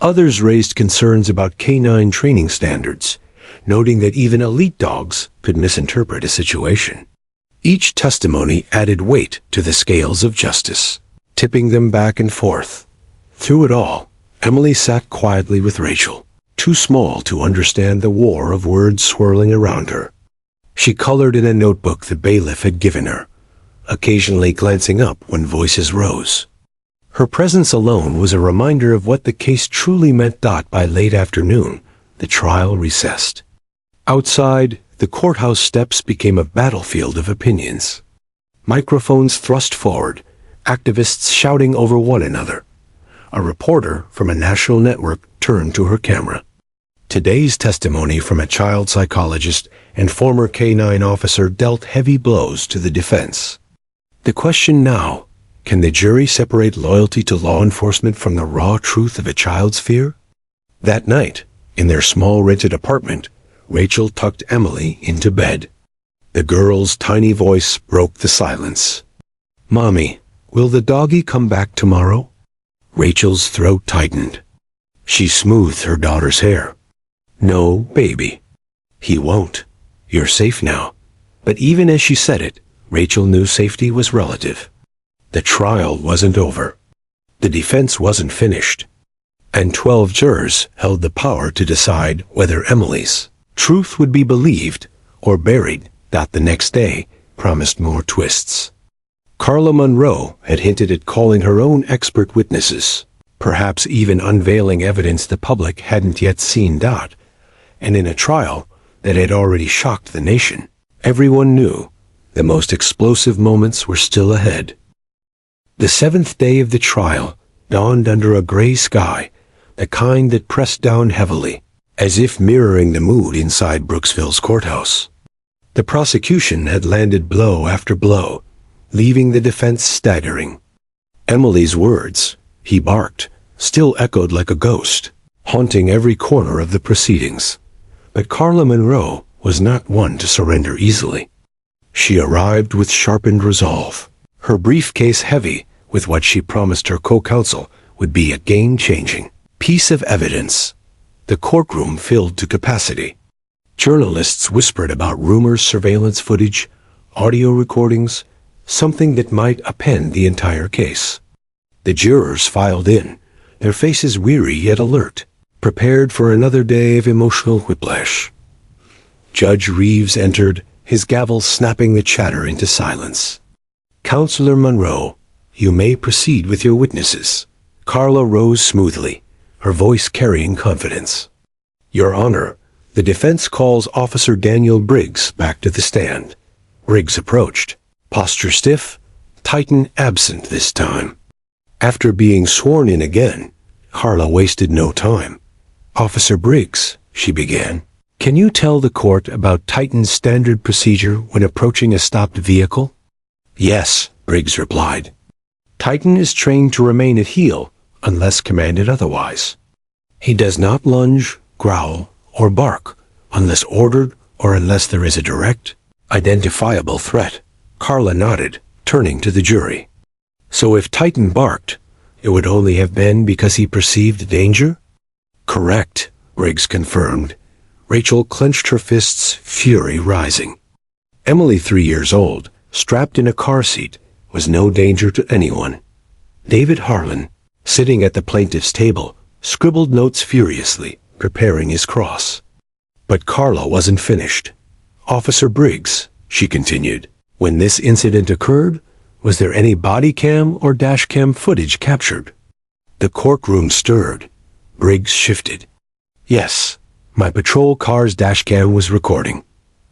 Others raised concerns about canine training standards, noting that even elite dogs could misinterpret a situation. Each testimony added weight to the scales of justice, tipping them back and forth. Through it all, Emily sat quietly with Rachel, too small to understand the war of words swirling around her. She colored in a notebook the bailiff had given her, occasionally glancing up when voices rose. Her presence alone was a reminder of what the case truly meant. By late afternoon, the trial recessed. Outside, the courthouse steps became a battlefield of opinions. Microphones thrust forward, activists shouting over one another. A reporter from a national network turned to her camera. Today's testimony from a child psychologist and former canine officer dealt heavy blows to the defense. The question now, can the jury separate loyalty to law enforcement from the raw truth of a child's fear? That night, in their small rented apartment, Rachel tucked Emily into bed. The girl's tiny voice broke the silence. "Mommy, will the doggy come back tomorrow?" Rachel's throat tightened. She smoothed her daughter's hair. "No, baby. He won't. You're safe now." But even as she said it, Rachel knew safety was relative. The trial wasn't over. The defense wasn't finished. And 12 jurors held the power to decide whether Emily's truth would be believed or buried. The next day promised more twists. Carla Monroe had hinted at calling her own expert witnesses, perhaps even unveiling evidence the public hadn't yet seen. And in a trial that had already shocked the nation, everyone knew the most explosive moments were still ahead. The 7th day of the trial dawned under a gray sky, the kind that pressed down heavily, as if mirroring the mood inside Brooksville's courthouse. The prosecution had landed blow after blow, leaving the defense staggering. Emily's words, "he barked," still echoed like a ghost, haunting every corner of the proceedings. But Carla Monroe was not one to surrender easily. She arrived with sharpened resolve, her briefcase heavy with what she promised her co-counsel would be a game-changing piece of evidence. The courtroom filled to capacity. Journalists whispered about rumors, surveillance footage, audio recordings, something that might append the entire case. The jurors filed in, their faces weary yet alert, prepared for another day of emotional whiplash. Judge Reeves entered, his gavel snapping the chatter into silence. "Counselor Monroe, you may proceed with your witnesses." Carla rose smoothly, her voice carrying confidence. "Your Honor, the defense calls Officer Daniel Briggs back to the stand." Briggs approached, posture stiff, Titan absent this time. After being sworn in again, Carla wasted no time. "Officer Briggs," she began, "can you tell the court about Titan's standard procedure when approaching a stopped vehicle?" "Yes," Briggs replied. Titan is trained to remain at heel unless commanded otherwise. He does not lunge, growl, or bark unless ordered or unless there is a direct, identifiable threat. Carla nodded, turning to the jury. So if Titan barked, it would only have been because he perceived danger? Correct, Briggs confirmed. Rachel clenched her fists, fury rising. Emily, 3 years old, strapped in a car seat, was no danger to anyone. David Harlan, sitting at the plaintiff's table, scribbled notes furiously, preparing his cross. But Carla wasn't finished. Officer Briggs, she continued, when this incident occurred, was there any body cam or dash cam footage captured? The courtroom stirred. Briggs shifted. Yes, my patrol car's dash cam was recording.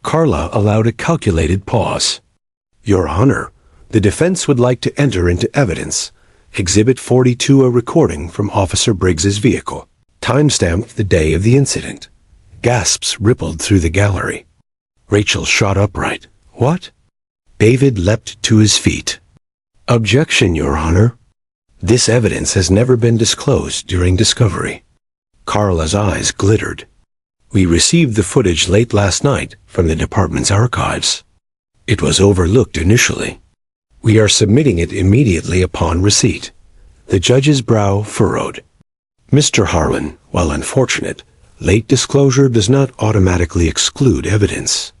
Carla allowed a calculated pause. Your Honor, the defense would like to enter into evidence Exhibit 42, a recording from Officer Briggs's vehicle, time-stamped the day of the incident. Gasps rippled through the gallery. Rachel shot upright. What? David leapt to his feet. Objection, Your Honor. This evidence has never been disclosed during discovery. Carla's eyes glittered. We received the footage late last night from the department's archives. It was overlooked initially. We are submitting it immediately upon receipt. The judge's brow furrowed. Mr. Harlan, while unfortunate, late disclosure does not automatically exclude evidence.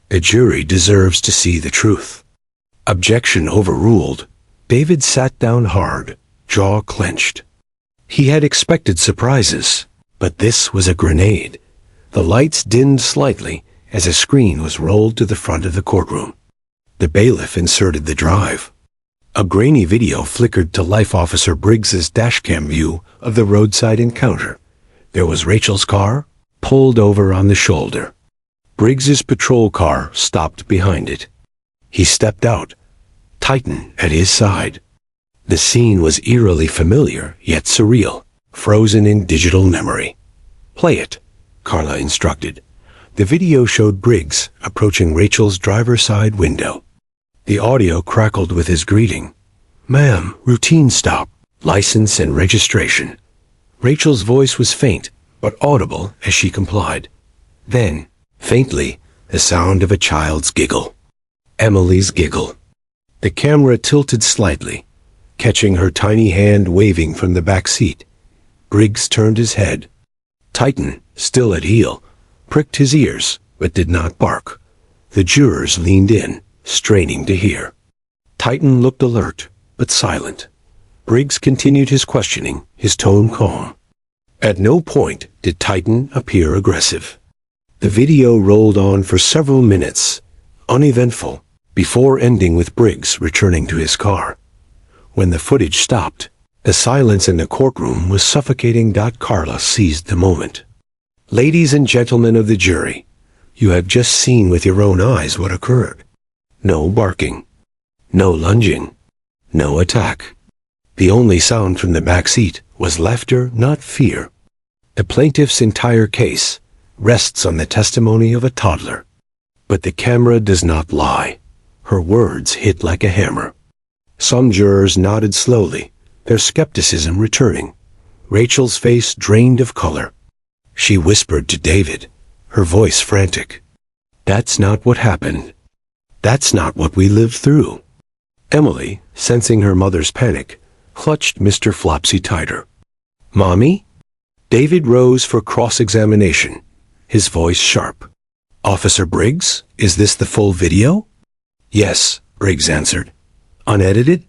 A jury deserves to see the truth. Objection overruled. David sat down hard, jaw clenched. He had expected surprises, but this was a grenade. The lights dimmed slightly as a screen was rolled to the front of the courtroom. The bailiff inserted the drive. A grainy video flickered to life. Officer Briggs's dashcam view of the roadside encounter. There was Rachel's car, pulled over on the shoulder. Briggs's patrol car stopped behind it. He stepped out, Titan at his side. The scene was eerily familiar, yet surreal, frozen in digital memory. Play it, Carla instructed. The video showed Briggs approaching Rachel's driver's side window. The audio crackled with his greeting. Ma'am, routine stop, license and registration. Rachel's voice was faint, but audible as she complied. Then, faintly, the sound of a child's giggle. Emily's giggle. The camera tilted slightly, catching her tiny hand waving from the back seat. Briggs turned his head. Titan, still at heel, pricked his ears, but did not bark. The jurors leaned in, straining to hear. Titan looked alert, but silent. Briggs continued his questioning, his tone calm. At no point did Titan appear aggressive. The video rolled on for several minutes, uneventful, before ending with Briggs returning to his car. When the footage stopped, the silence in the courtroom was suffocating. Carla seized the moment. Ladies and gentlemen of the jury, you have just seen with your own eyes what occurred. No barking. No lunging. No attack. The only sound from the back seat was laughter, not fear. The plaintiff's entire case rests on the testimony of a toddler. But the camera does not lie. Her words hit like a hammer. Some jurors nodded slowly, their skepticism returning. Rachel's face drained of color. She whispered to David, her voice frantic. That's not what happened. That's not what we lived through. Emily, sensing her mother's panic, clutched Mr. Flopsy tighter. Mommy? David rose for cross-examination, his voice sharp. Officer Briggs, is this the full video? Yes, Briggs answered. Unedited?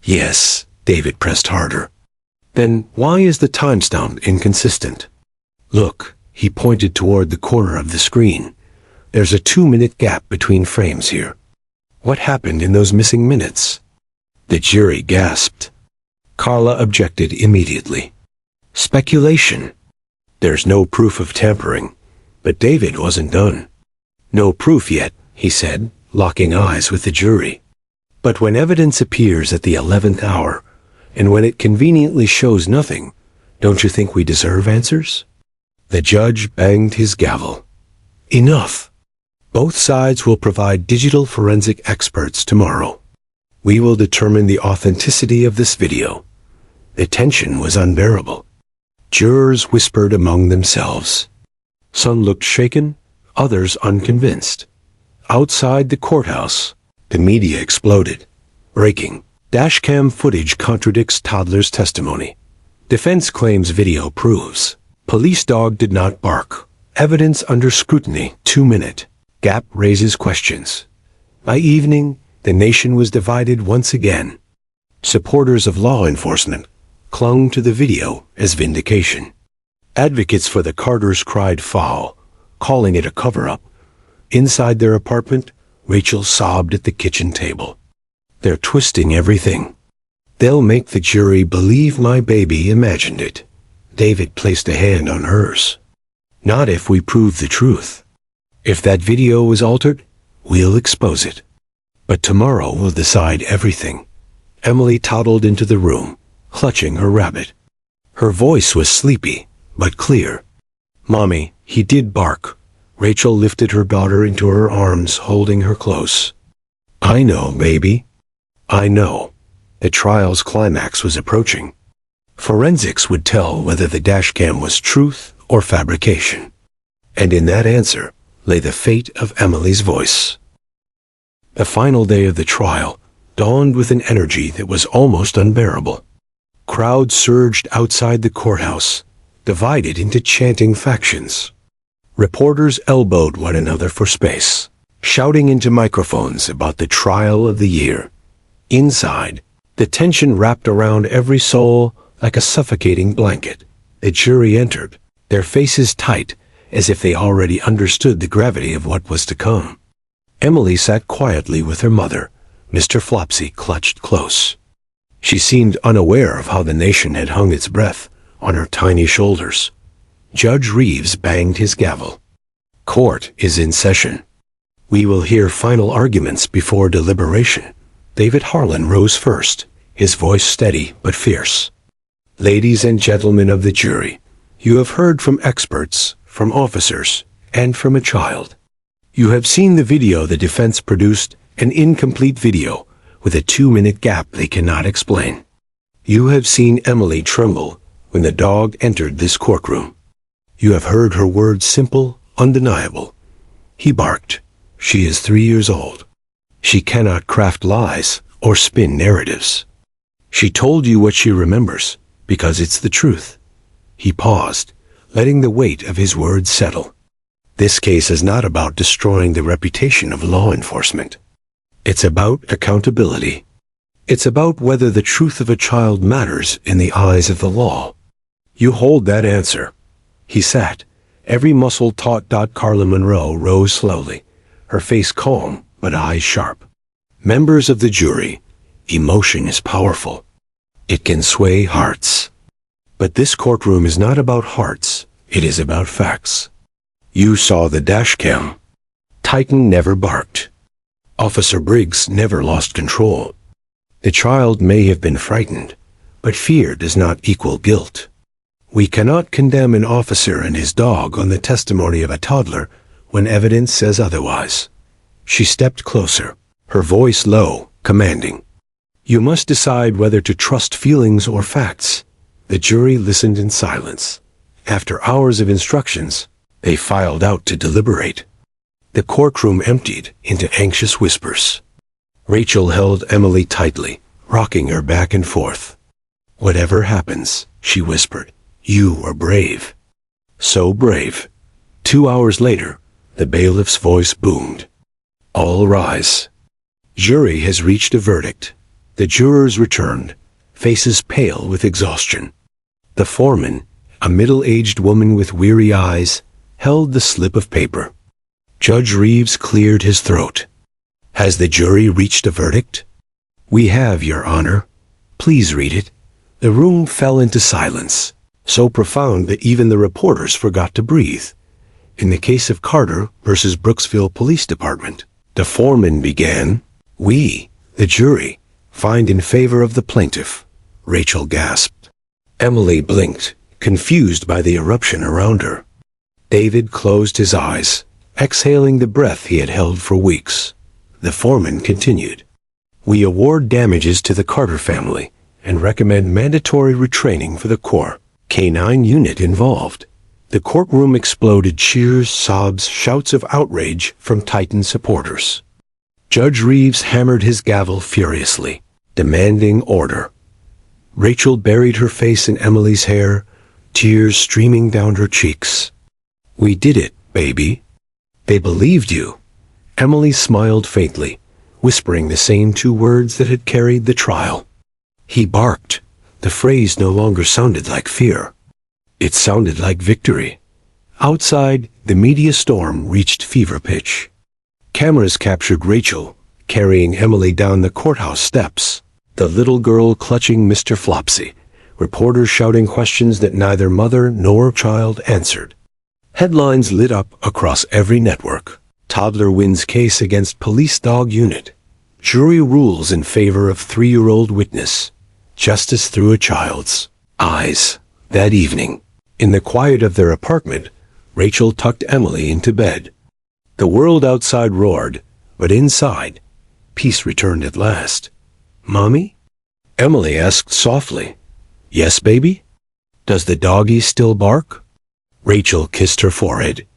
Yes, David pressed harder. Then why is the timestamp inconsistent? Look, he pointed toward the corner of the screen. There's a 2-minute gap between frames here. What happened in those missing minutes? The jury gasped. Carla objected immediately. Speculation. There's no proof of tampering. But David wasn't done. No proof yet, he said, locking eyes with the jury. But when evidence appears at the 11th hour, and when it conveniently shows nothing, don't you think we deserve answers? The judge banged his gavel. Enough. Both sides will provide digital forensic experts tomorrow. We will determine the authenticity of this video. The tension was unbearable. Jurors whispered among themselves. Some looked shaken, others unconvinced. Outside the courthouse, the media exploded. Breaking. Dashcam footage contradicts toddler's testimony. Defense claims video proves. Police dog did not bark. Evidence under scrutiny. 2-minute. Gap raises questions. By evening, the nation was divided once again. Supporters of law enforcement clung to the video as vindication. Advocates for the Carters cried foul, calling it a cover-up. Inside their apartment, Rachel sobbed at the kitchen table. They're twisting everything. They'll make the jury believe my baby imagined it. David placed a hand on hers. Not if we prove the truth. If that video was altered, we'll expose it. But tomorrow will decide everything. Emily toddled into the room, clutching her rabbit. Her voice was sleepy, but clear. Mommy, he did bark. Rachel lifted her daughter into her arms, holding her close. I know, baby. I know. The trial's climax was approaching. Forensics would tell whether the dashcam was truth or fabrication. And in that answer lay the fate of Emily's voice. The final day of the trial dawned with an energy that was almost unbearable. Crowds surged outside the courthouse, divided into chanting factions. Reporters elbowed one another for space, shouting into microphones about the trial of the year. Inside, the tension wrapped around every soul like a suffocating blanket. The jury entered, their faces tight, as if they already understood the gravity of what was to come. Emily sat quietly with her mother, Mr. Flopsy clutched close. She seemed unaware of how the nation had hung its breath on her tiny shoulders. Judge Reeves banged his gavel. Court is in session. We will hear final arguments before deliberation. David Harlan rose first, his voice steady but fierce. Ladies and gentlemen of the jury, you have heard from experts, from officers, and from a child. You have seen the video the defense produced, an incomplete video with a 2-minute gap they cannot explain. You have seen Emily tremble when the dog entered this courtroom. You have heard her words simple, undeniable. He barked. She is 3 years old. She cannot craft lies or spin narratives. She told you what she remembers, because it's the truth. He paused, letting the weight of his words settle. This case is not about destroying the reputation of law enforcement. It's about accountability. It's about whether the truth of a child matters in the eyes of the law. You hold that answer. He sat, every muscle taut. Carla Monroe rose slowly, her face calm but eyes sharp. Members of the jury, emotion is powerful. It can sway hearts. But this courtroom is not about hearts, it is about facts. You saw the dashcam. Titan never barked. Officer Briggs never lost control. The child may have been frightened, but fear does not equal guilt. We cannot condemn an officer and his dog on the testimony of a toddler when evidence says otherwise. She stepped closer, her voice low, commanding. You must decide whether to trust feelings or facts. The jury listened in silence. After hours of instructions, they filed out to deliberate. The courtroom emptied into anxious whispers. Rachel held Emily tightly, rocking her back and forth. Whatever happens, she whispered, you are brave. So brave. 2 hours later, the bailiff's voice boomed. All rise. Jury has reached a verdict. The jurors returned, faces pale with exhaustion. The foreman, a middle-aged woman with weary eyes, held the slip of paper. Judge Reeves cleared his throat. Has the jury reached a verdict? We have, Your Honor. Please read it. The room fell into silence, so profound that even the reporters forgot to breathe. In the case of Carter versus Brooksville Police Department, the foreman began, We, the jury, find in favor of the plaintiff. Rachel gasped. Emily blinked, confused by the eruption around her. David closed his eyes, exhaling the breath he had held for weeks. The foreman continued. We award damages to the Carter family and recommend mandatory retraining for the core K-9 unit involved. The courtroom exploded cheers, sobs, shouts of outrage from Titan supporters. Judge Reeves hammered his gavel furiously, demanding order. Rachel buried her face in Emily's hair, tears streaming down her cheeks. "We did it, baby. They believed you." Emily smiled faintly, whispering the same two words that had carried the trial. He barked. The phrase no longer sounded like fear. It sounded like victory. Outside, the media storm reached fever pitch. Cameras captured Rachel, carrying Emily down the courthouse steps, the little girl clutching Mr. Flopsy, reporters shouting questions that neither mother nor child answered. Headlines lit up across every network. Toddler wins case against police dog unit. Jury rules in favor of 3-year-old witness. Justice through a child's eyes. That evening, in the quiet of their apartment, Rachel tucked Emily into bed. The world outside roared, but inside, peace returned at last. "Mommy?" Emily asked softly. "Yes, baby? Does the doggy still bark?" Rachel kissed her forehead.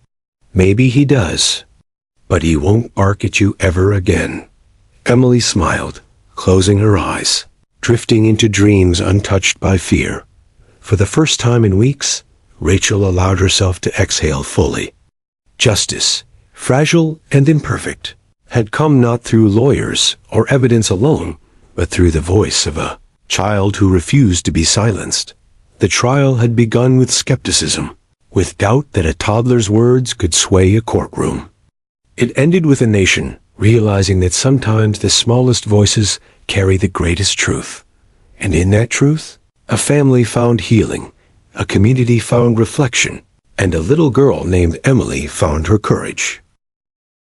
"Maybe he does, but he won't bark at you ever again." Emily smiled, closing her eyes, drifting into dreams untouched by fear. For the first time in weeks, Rachel allowed herself to exhale fully. Justice, fragile and imperfect, had come not through lawyers or evidence alone, but through the voice of a child who refused to be silenced. The trial had begun with skepticism, with doubt that a toddler's words could sway a courtroom. It ended with a nation realizing that sometimes the smallest voices carry the greatest truth. And in that truth, a family found healing, a community found reflection, and a little girl named Emily found her courage.